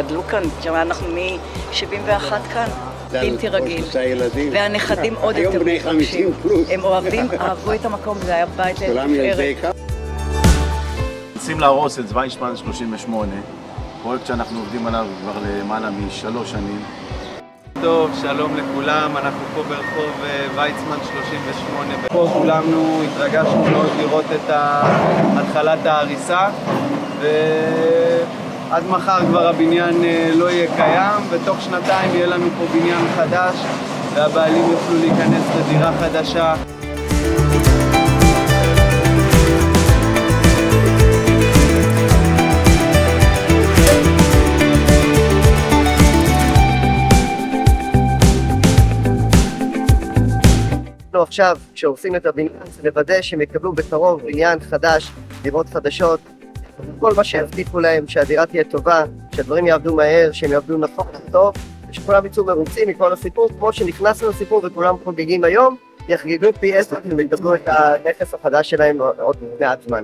גדלו כאן, אנחנו מ-71 כאן, בלתי רגיל, והנכדים עוד יותר מתרגשים. הם אהבו את המקום, זה היה בית לתפארת. רוצים להרוס את זוויצמן 38, פרויקט שאנחנו עובדים עליו כבר למעלה מ3 שנים. טוב, שלום לכולם, אנחנו פה ברחוב ויצמן 38. פה כולנו התרגשנו מאוד לראות את התחלת ההריסה, ועד מחר כבר הבניין לא יהיה קיים, ותוך שנתיים יהיה לנו פה בניין חדש, והבעלים יוכלו להיכנס לדירה חדשה. עכשיו, כשהורסים את הבניין, לוודא שהם יקבלו בקרוב בניין חדש, דירות חדשות, כל מה שהבטיחו להם, שהדירה תהיה טובה, שהדברים יעבדו מהר, שהם יעבדו נכון וטוב, ושכולם יצאו מרוצים מכל הסיפור, כמו שנכנסנו לסיפור וכולם חוגגים היום, יחגגו פי 10 ויקבלו את הנכס החדש שלהם עוד מעט זמן.